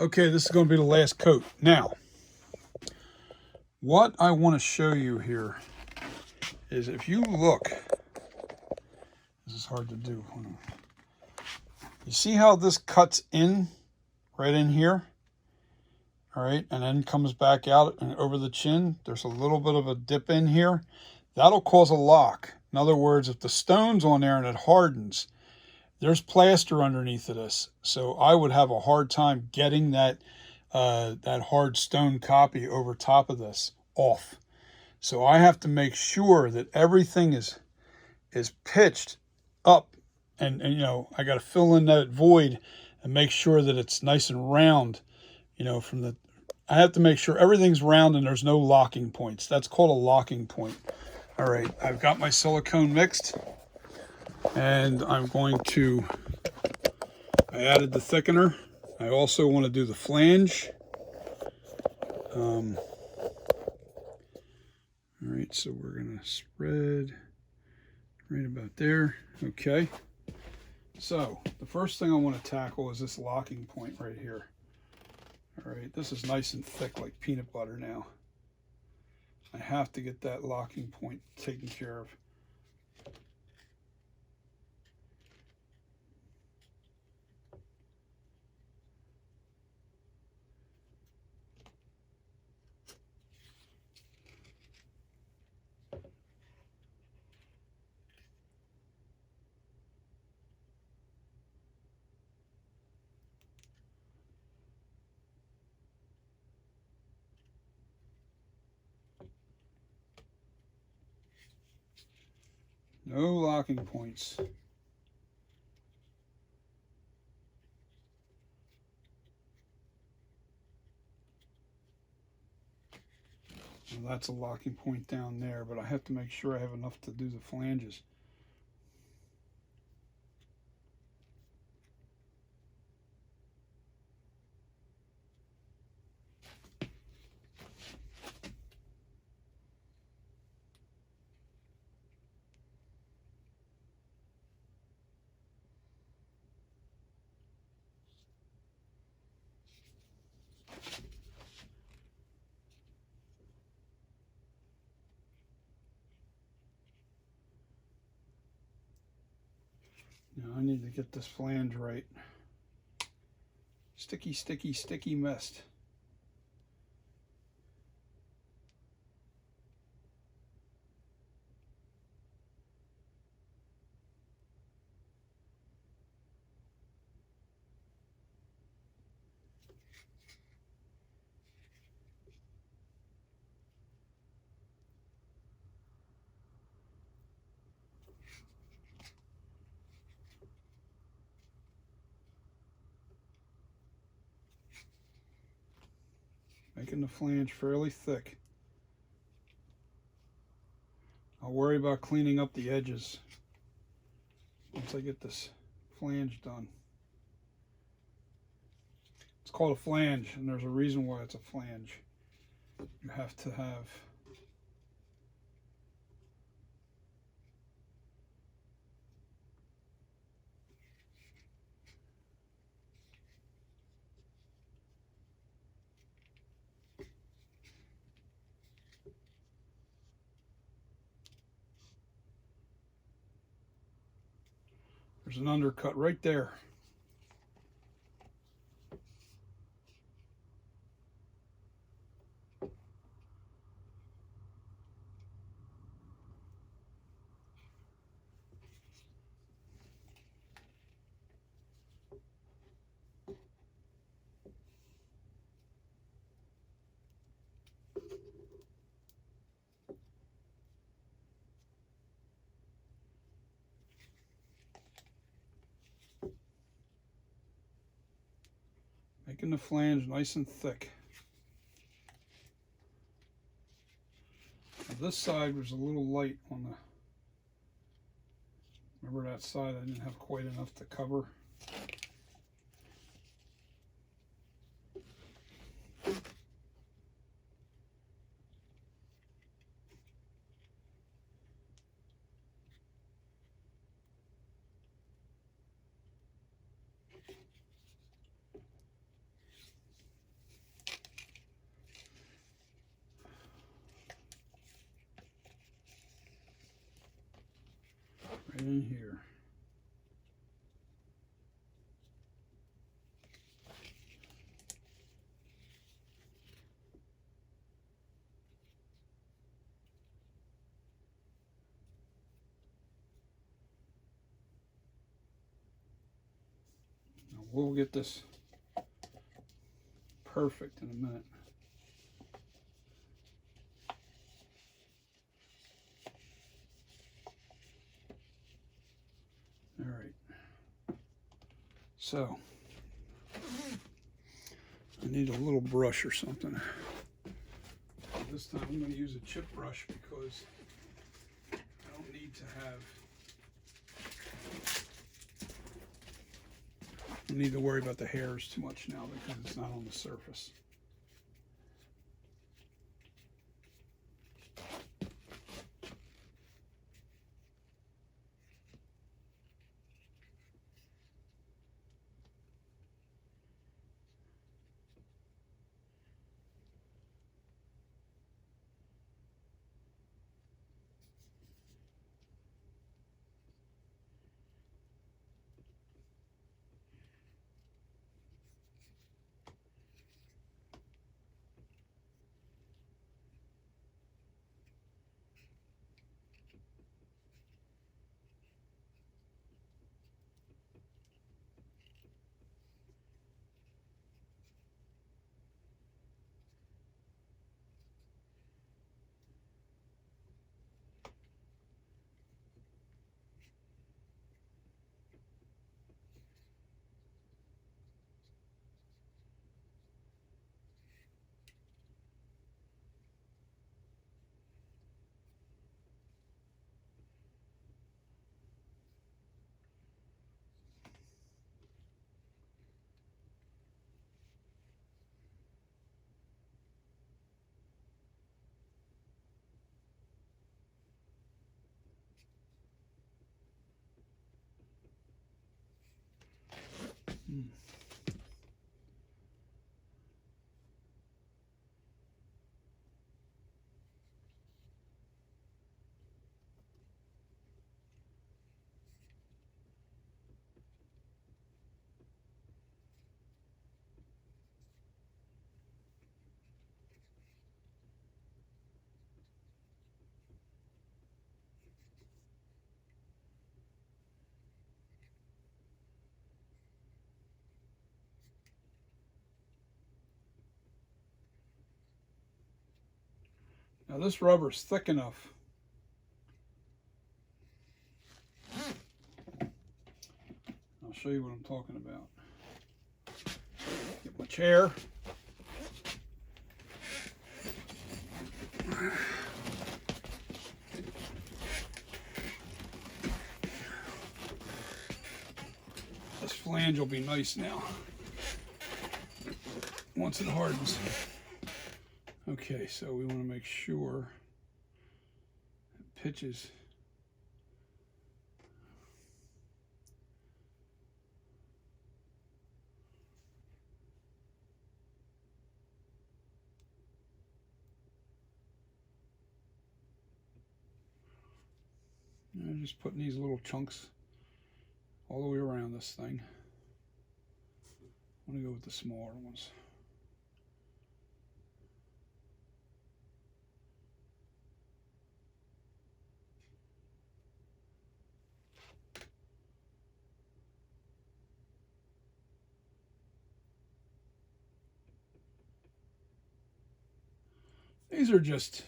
Okay, this is going to be the last coat. Now, what I want to show you here is if you look, this is hard to do. You see how this cuts in right in here? All right, and then comes back out and over the chin. There's a little bit of a dip in here. That'll cause a lock. In other words, if the stone's on there and it hardens, there's plaster underneath of this. So I would have a hard time getting that hard stone copy over top of this off. So I have to make sure that everything is pitched up, and you know, I got to fill in that void and make sure that it's nice and round. You know, I have to make sure everything's round and there's no locking points. That's called a locking point. All right, I've got my silicone mixed, and I added the thickener. I also want to do the flange. All right, so we're gonna spread right about there. Okay. So the first thing I want to tackle is this locking point right here. All right, this is nice and thick like peanut butter now. I have to get that locking point taken care of. No locking points. Well, that's a locking point down there, but I have to make sure I have enough to do the flanges. Now I need to get this flange right. Sticky, sticky, sticky mist. Making the flange fairly thick. I'll worry about cleaning up the edges once I get this flange done. It's called a flange, and there's a reason why it's a flange. You have to have there's an undercut right there. Making the flange nice and thick. Now this side was a little light on the, remember that side I didn't have quite enough to cover. right in here. Now we'll get this perfect in a minute. All right. So I need a little brush or something. This time I'm going to use a chip brush because I don't need to have, I don't need to worry about the hairs too much now because it's not on the surface. Now this rubber is thick enough. I'll show you what I'm talking about. Get my chair. This flange will be nice now once it hardens. Okay, so we want to make sure it pitches. I'm just putting these little chunks all the way around this thing. I'm going to go with the smaller ones. These are just,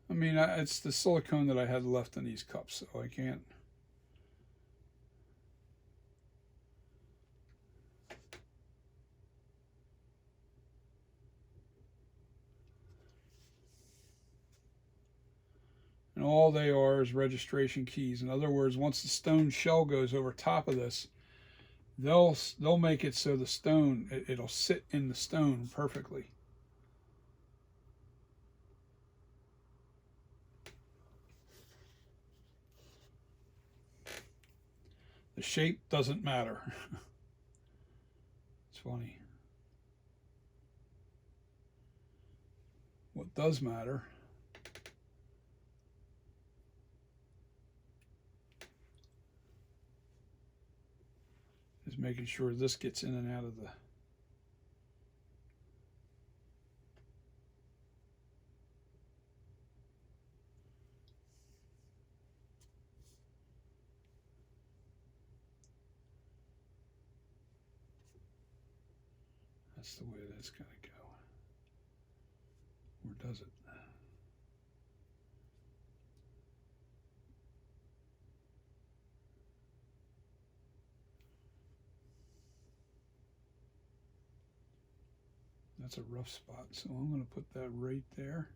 I mean, it's the silicone that I had left in these cups, so I can't. And all they are is registration keys. In other words, once the stone shell goes over top of this, they'll make it so the stone, it'll sit in the stone perfectly. The shape doesn't matter. It's funny. What does matter making sure this gets in and out of the that's the way that's got to go. Or does it? That's a rough spot, so I'm going to put that right there.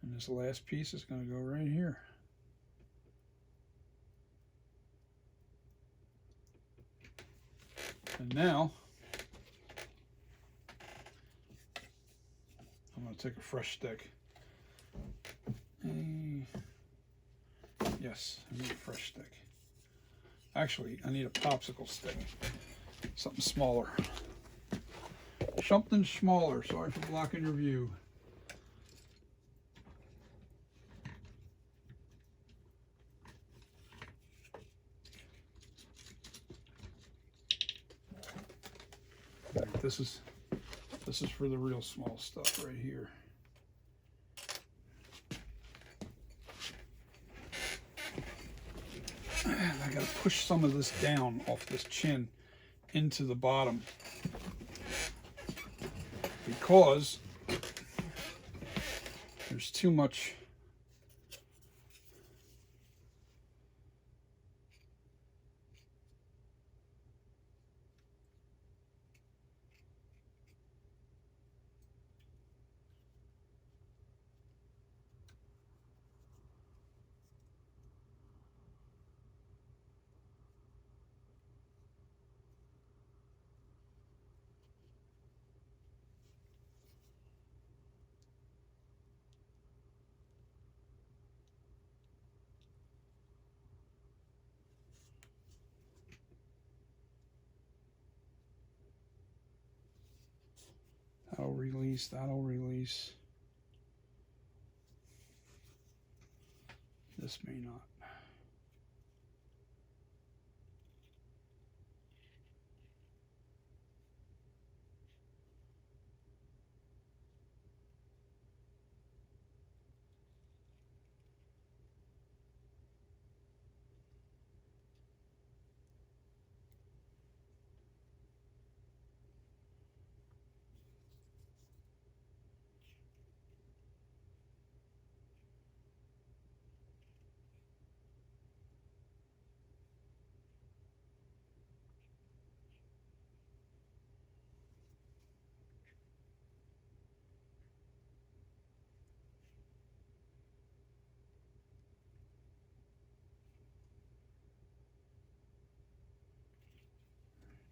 And this last piece is going to go right here. And now, I'm going to take a fresh stick. Yes, I need a fresh stick. Actually, I need a popsicle stick. Something smaller. Something smaller. Sorry for blocking your view. Right, this is for the real small stuff right here. And I gotta push some of this down off this chin into the bottom because there's too much that'll release. This may not.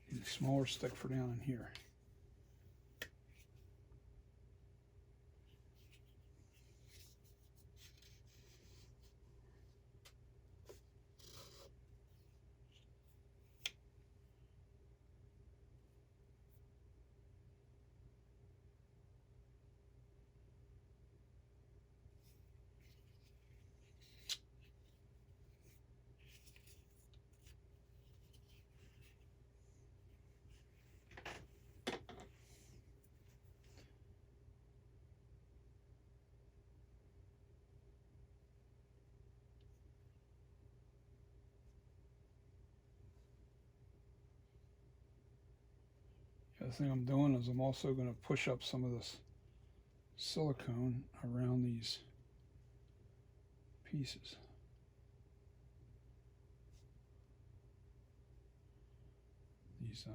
Need a smaller stick for down in here. The other thing I'm doing is I'm also going to push up some of this silicone around these pieces. These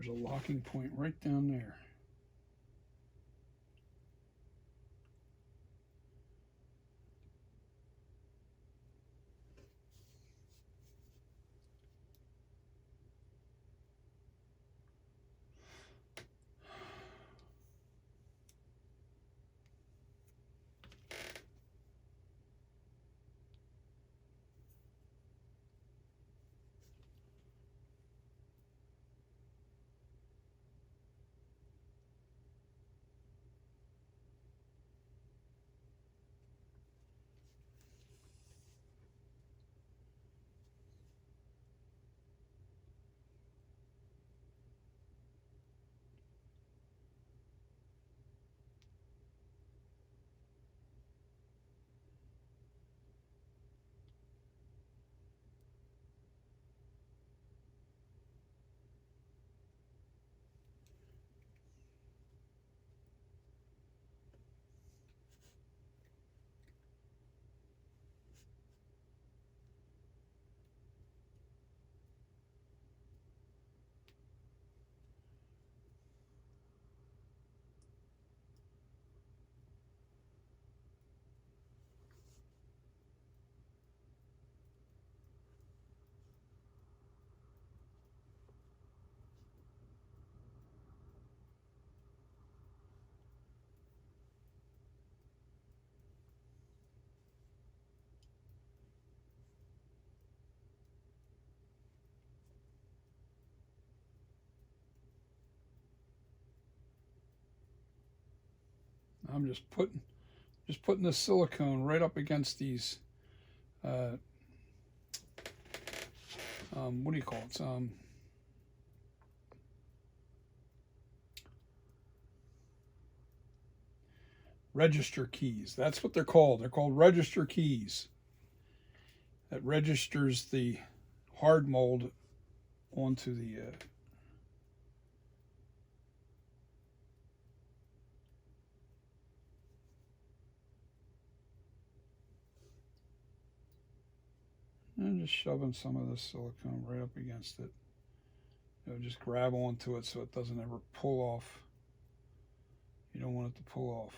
There's a locking point right down there. I'm just putting the silicone right up against these what do you call it? Register keys. That's what they're called. They're called register keys. That registers the hard mold onto the and just shoving some of this silicone right up against it. Just grab onto it so it doesn't ever pull off. You don't want it to pull off.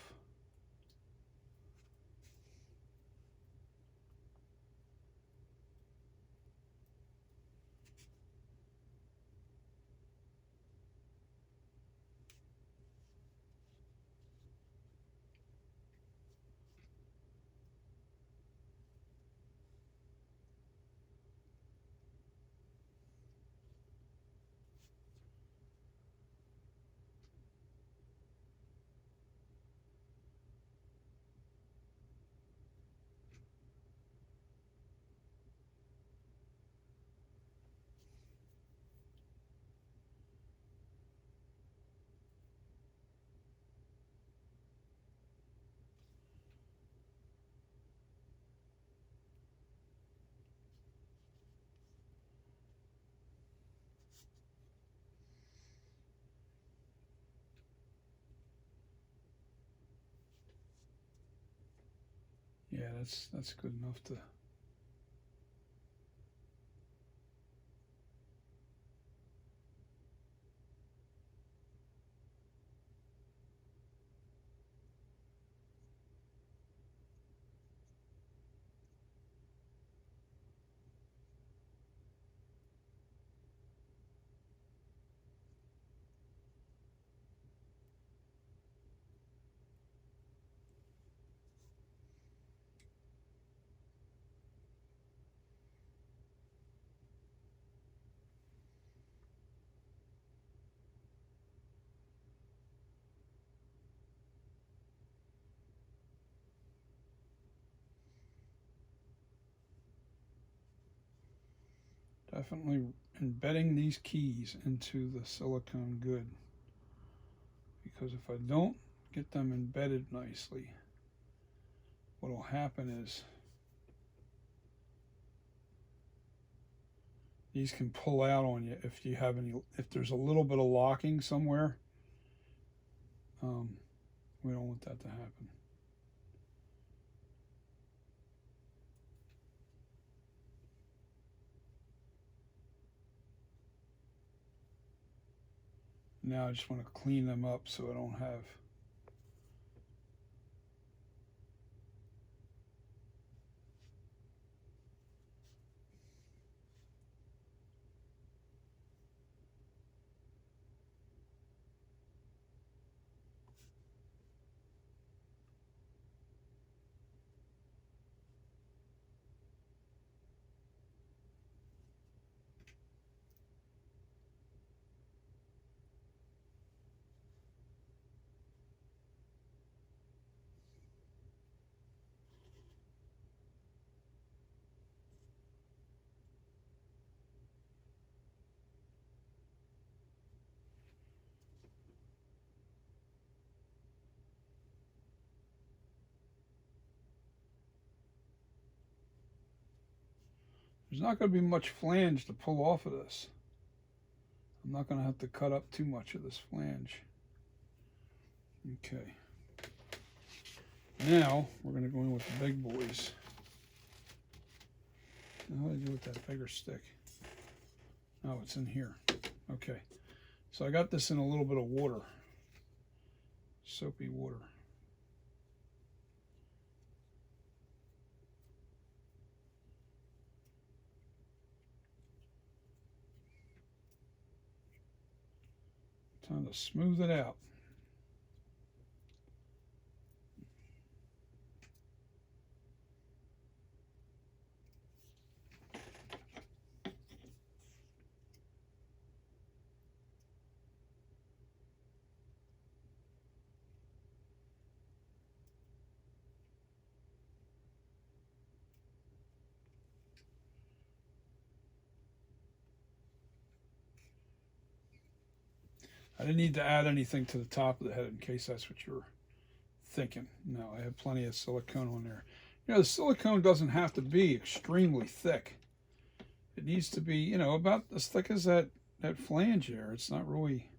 Yeah, that's good enough to. Definitely embedding these keys into the silicone good, because if I don't get them embedded nicely, what will happen is these can pull out on you if there's a little bit of locking somewhere. We don't want that to happen. Now I just want to clean them up so I don't have There's not going to be much flange to pull off of this. I'm not going to have to cut up too much of this flange. Okay. Now we're going to go in with the big boys. Now what do I do with that bigger stick? Oh, it's in here. Okay. So I got this in a little bit of water. Soapy water. Time to smooth it out. I didn't need to add anything to the top of the head in case that's what you're thinking. No, I have plenty of silicone on there. You know, the silicone doesn't have to be extremely thick. It needs to be, you know, about as thick as that flange there. It's not really,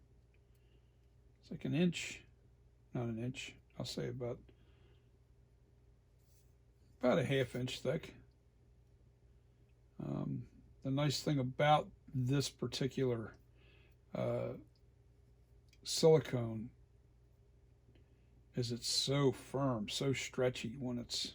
it's like an inch, not an inch. I'll say about a ½ inch thick. The nice thing about this particular silicone is it's so firm, so stretchy when it's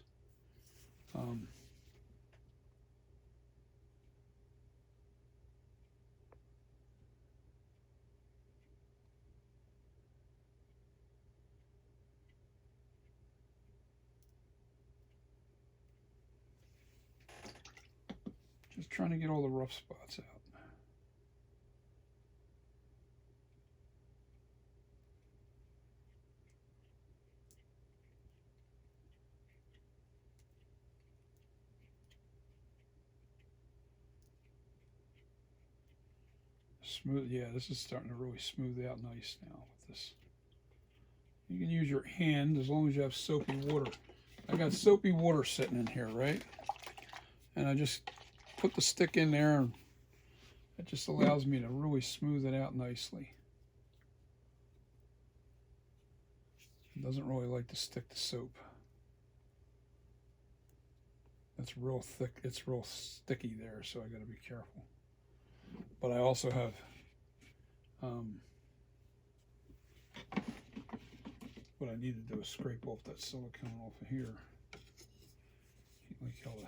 just trying to get all the rough spots out. Smooth, yeah, this is starting to really smooth out nice now with this. You can use your hand as long as you have soapy water. I got soapy water sitting in here, right? And I just put the stick in there, and it just allows me to really smooth it out nicely. It doesn't really like to stick to soap. That's real thick, it's real sticky there, so I gotta be careful. But I also have what I need to do is scrape off that silicone off of here. Like how the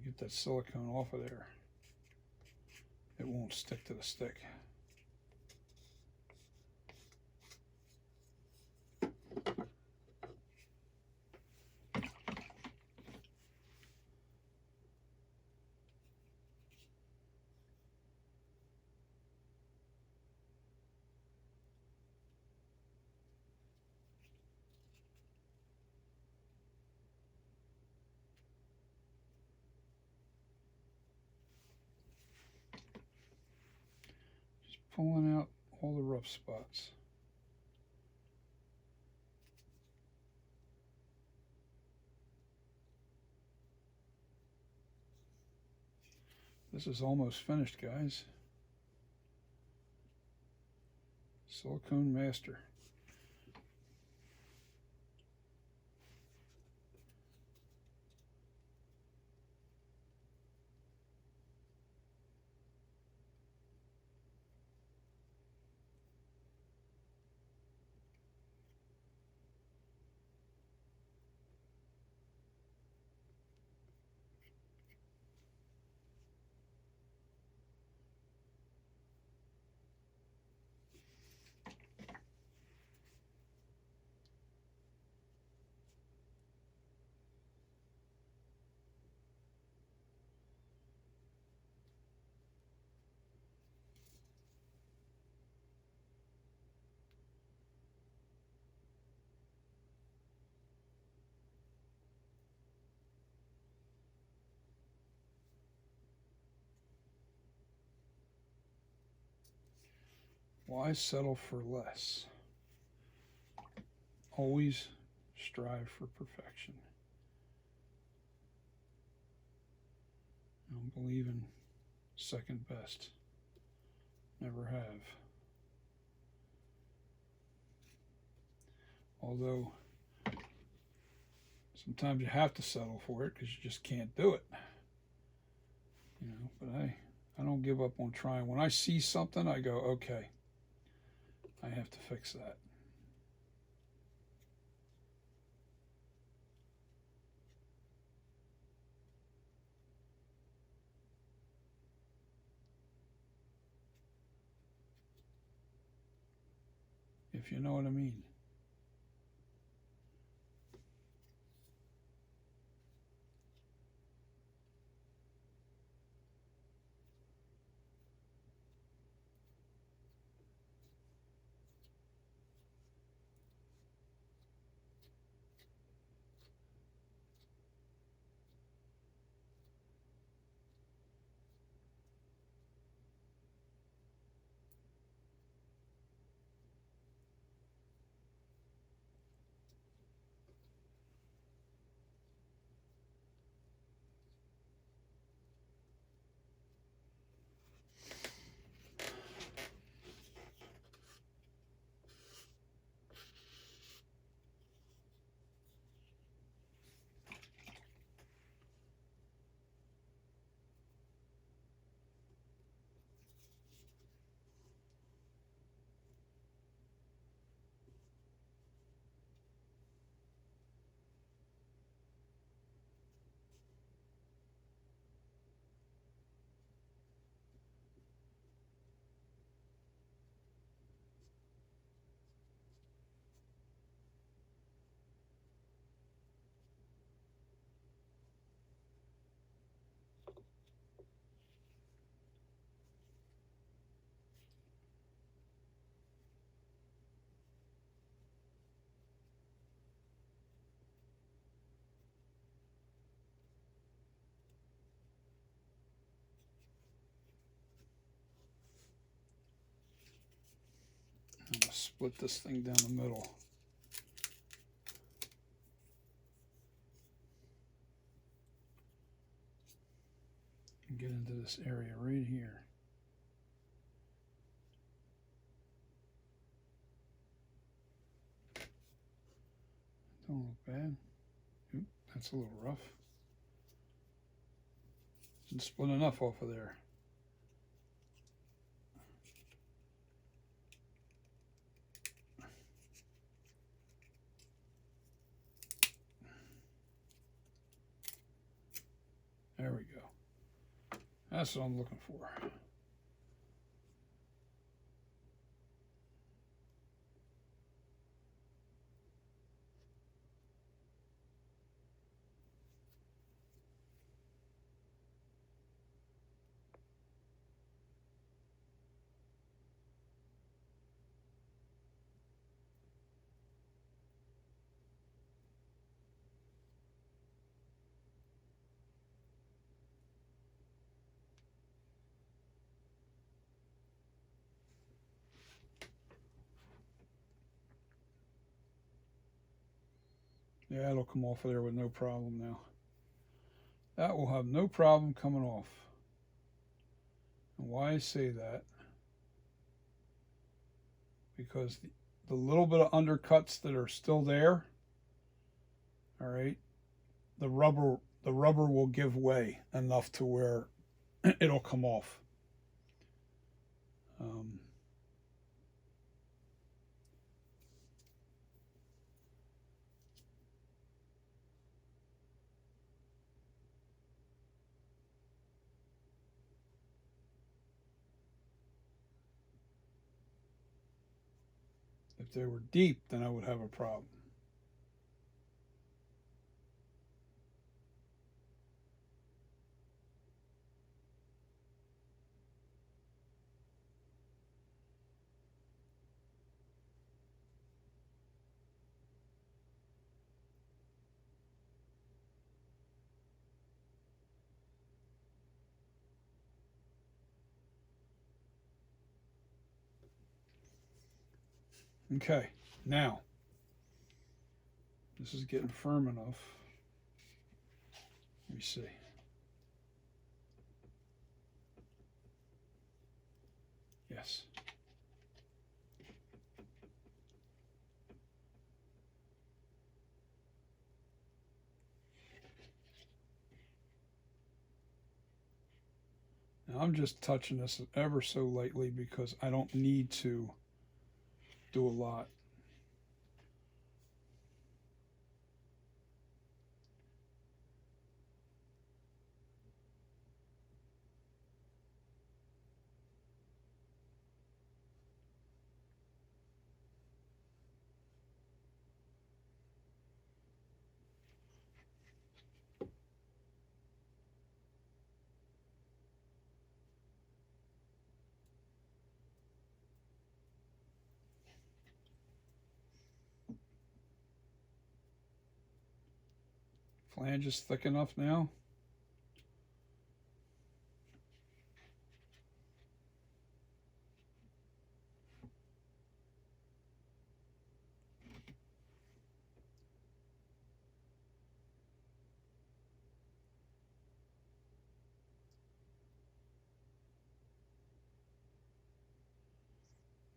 get that silicone off of there, it won't stick to the stick. Pulling out all the rough spots. This is almost finished, guys. Silicone Master. Why settle for less? Always strive for perfection. I don't believe in second best. Never have. Although sometimes you have to settle for it because you just can't do it. You know, but I don't give up on trying. When I see something, I go, okay, I have to fix that. If you know what I mean. I'm going to split this thing down the middle. And get into this area right here. Don't look bad. Oop, that's a little rough. Didn't split enough off of there. There we go. That's what I'm looking for. Yeah, it'll come off of there with no problem now. That will have no problem coming off. And why I say that, because the little bit of undercuts that are still there, all right, the rubber will give way enough to where it'll come off. If they were deep, then I would have a problem. Okay, now this is getting firm enough. Let me see. Yes. Now I'm just touching this ever so lightly because I don't need to do a lot. Flange is thick enough now.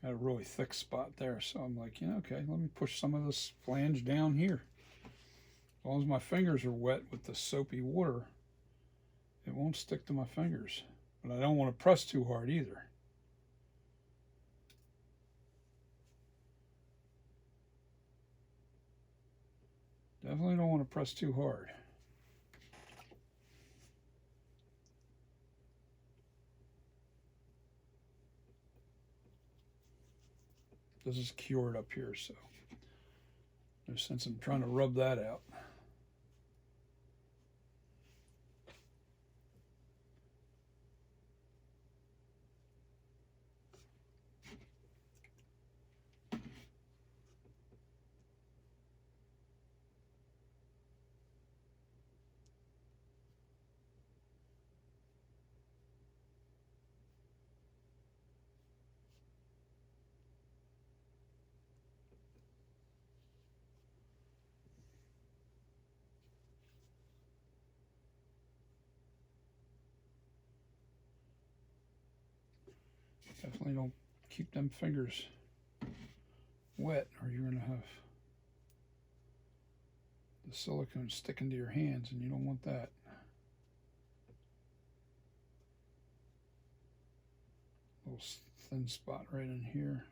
Got a really thick spot there, so I'm like, okay, let me push some of this flange down here. As long as my fingers are wet with the soapy water, it won't stick to my fingers. But I don't want to press too hard either. Definitely don't want to press too hard. This is cured up here, so no sense in trying to rub that out. Definitely don't keep them fingers wet or you're going to have the silicone sticking to your hands and you don't want that. Little thin spot right in here.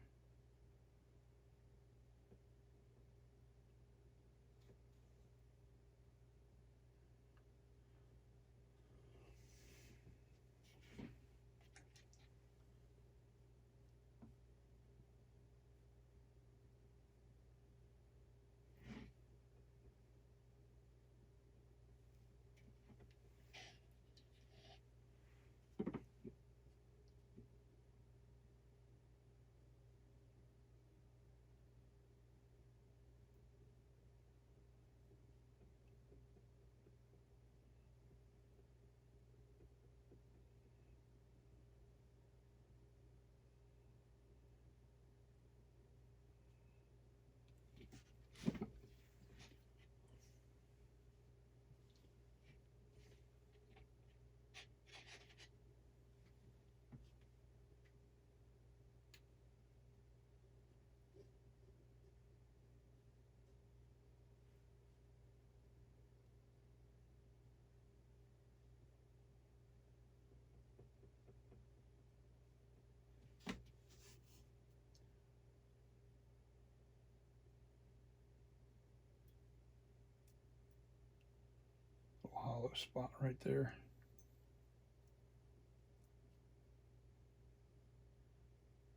Little hollow spot right there.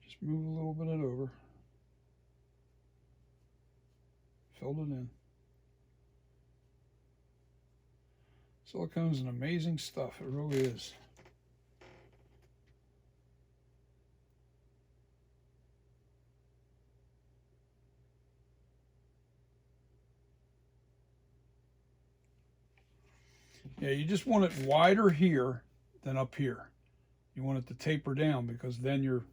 Just move a little bit of it over. Filled it in. Silicone is an amazing stuff. It really is. Yeah, you just want it wider here than up here. You want it to taper down because then your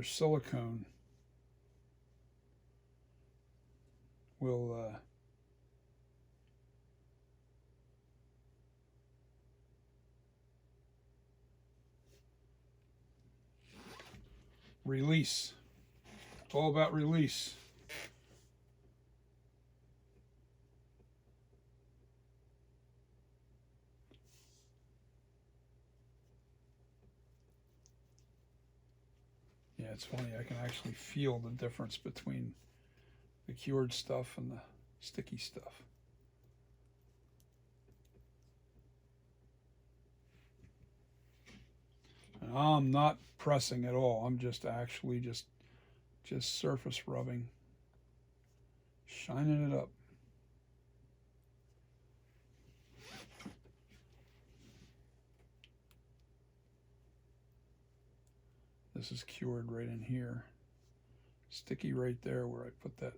silicone will release. It's all about release. Yeah, it's funny. I can actually feel the difference between the cured stuff and the sticky stuff. And I'm not pressing at all. I'm just actually just surface rubbing, shining it up. This is cured right in here. Sticky right there where I put that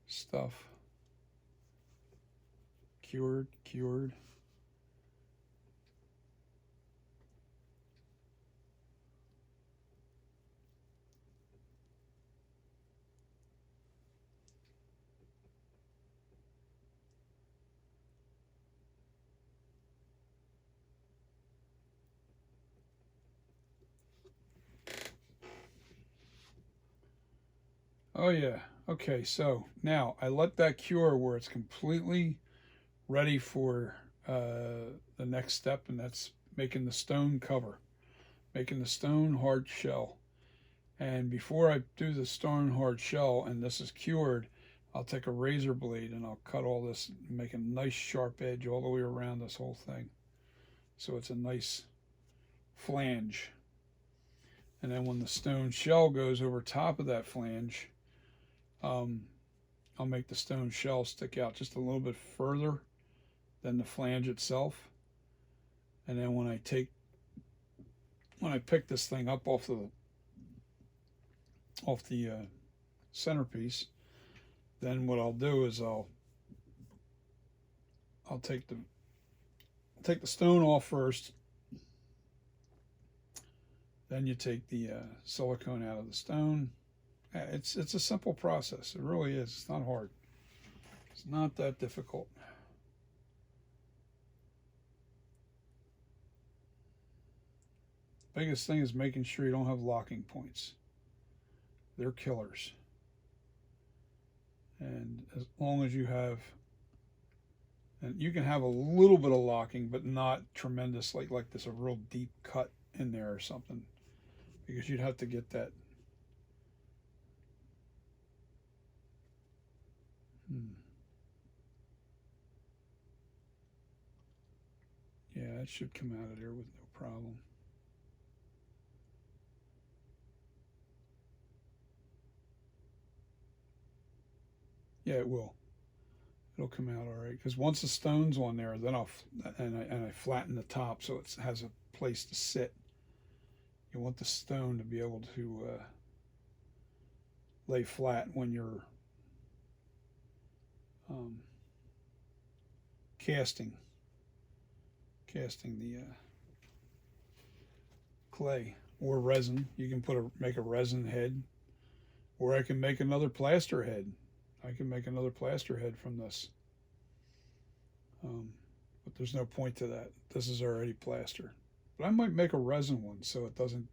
stuff. Cured, cured. Oh yeah. Okay, so now I let that cure where it's completely ready for the next step, and that's making the stone cover, making the stone hard shell. And before I do the stone hard shell, and this is cured, I'll take a razor blade and I'll cut all this, make a nice sharp edge all the way around this whole thing. So it's a nice flange. And then when the stone shell goes over top of that flange, I'll make the stone shell stick out just a little bit further than the flange itself. And then when I pick this thing up off the centerpiece, then what I'll do is I'll take the stone off first. Then you take the silicone out of the stone. It's a simple process. It really is. It's not hard. It's not that difficult. Biggest thing is making sure you don't have locking points. They're killers. And as long as you have, and you can have a little bit of locking, but not tremendous, like this a real deep cut in there or something, because you'd have to get that. Yeah, it should come out of there with no problem. Yeah, it will. It'll come out all right. Because once the stone's on there, then I flatten the top so it has a place to sit. You want the stone to be able to lay flat when you're casting the clay or resin. You can make a resin head, or I can make another plaster head. I can make another plaster head from this. But there's no point to that. This is already plaster. But I might make a resin one so it doesn't.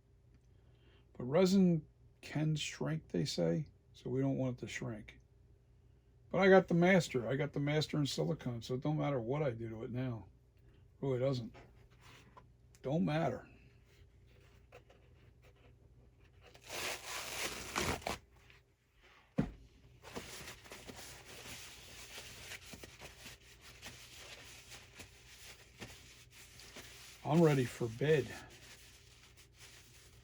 But resin can shrink, they say, so we don't want it to shrink. But I got the master. I got the master in silicone, so it don't matter what I do to it now. It really doesn't. Don't matter. I'm ready for bed.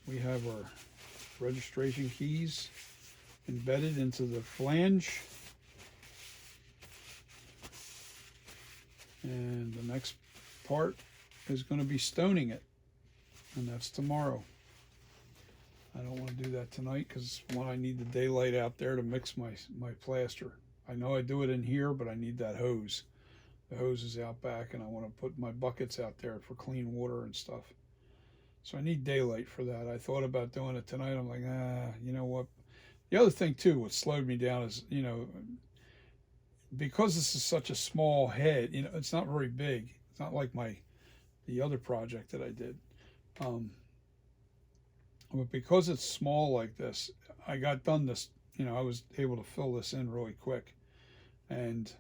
We have our registration keys embedded into the flange. And the next part is going to be stoning it. And that's tomorrow. I don't want to do that tonight because, one, I need the daylight out there to mix my plaster. I know I do it in here, but I need that hose. The hose is out back, and I want to put my buckets out there for clean water and stuff. So I need daylight for that. I thought about doing it tonight. I'm like, you know what? The other thing too, what slowed me down is, because this is such a small head, it's not very big. It's not like the other project that I did. But because it's small like this, I got done this, I was able to fill this in really quick. And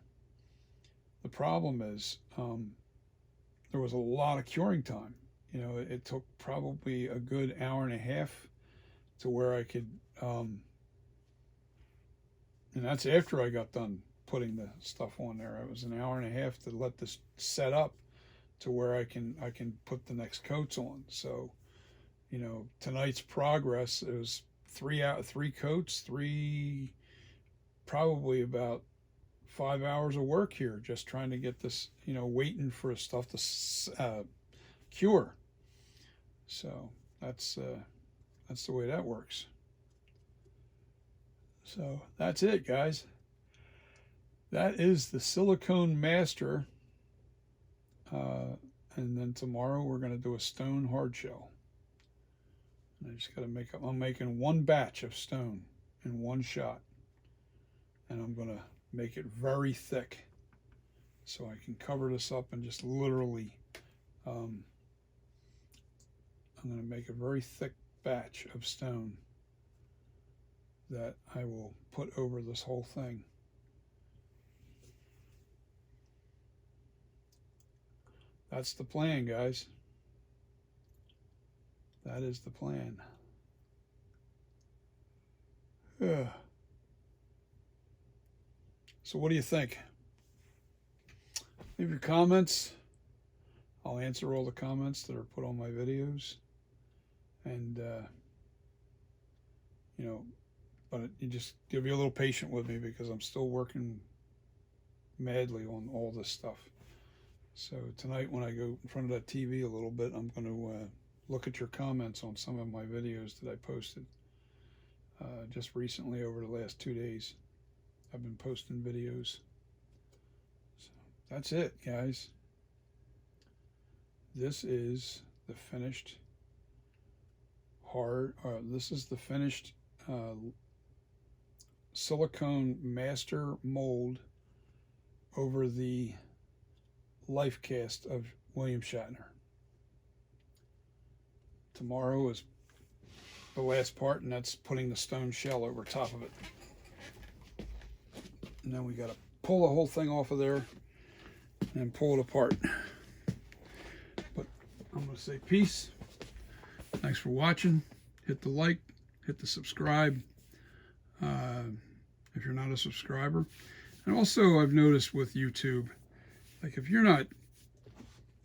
the problem is, there was a lot of curing time. It took probably a good hour and a half to where I could, and that's after I got done putting the stuff on there. It was an hour and a half to let this set up to where I can put the next coats on. So, tonight's progress, it was three coats, probably about 5 hours of work here, just trying to get this, waiting for stuff to cure. So that's the way that works. So that's it, guys. That is the Silicone Master. And then tomorrow we're going to do a stone hard shell. And I just got to I'm making one batch of stone in one shot. And I'm going to make it very thick so I can cover this up and just literally, I'm going to make a very thick batch of stone that I will put over this whole thing. That's the plan, guys. That is the plan. So what do you think? Leave your comments. I'll answer all the comments that are put on my videos. And, but you just be a little patient with me because I'm still working madly on all this stuff. So tonight when I go in front of that TV a little bit, I'm going to look at your comments on some of my videos that I posted just recently over the last 2 days. I've been posting videos. So that's it, guys. This is the finished this is the finished silicone master mold over the Lifecast of William Shatner. Tomorrow is the last part, and that's putting the stone shell over top of it. And then we got to pull the whole thing off of there and pull it apart. But I'm going to say peace. Thanks for watching. Hit the like, hit the subscribe if you're not a subscriber. And also I've noticed with YouTube, like if you're not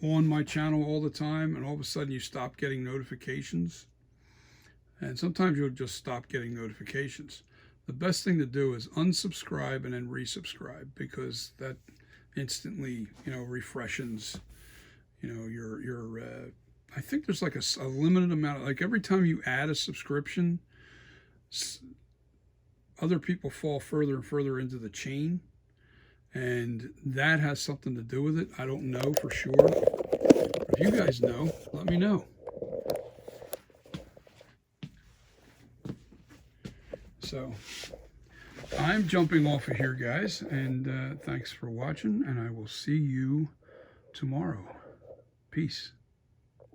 on my channel all the time and all of a sudden you stop getting notifications, and sometimes you'll just stop getting notifications, the best thing to do is unsubscribe and then resubscribe, because that instantly, refreshes, your I think there's like a limited amount of, like every time you add a subscription, other people fall further and further into the chain. And that has something to do with it. I don't know for sure. If you guys know, let me know. So I'm jumping off of here, guys. And thanks for watching. And I will see you tomorrow. Peace.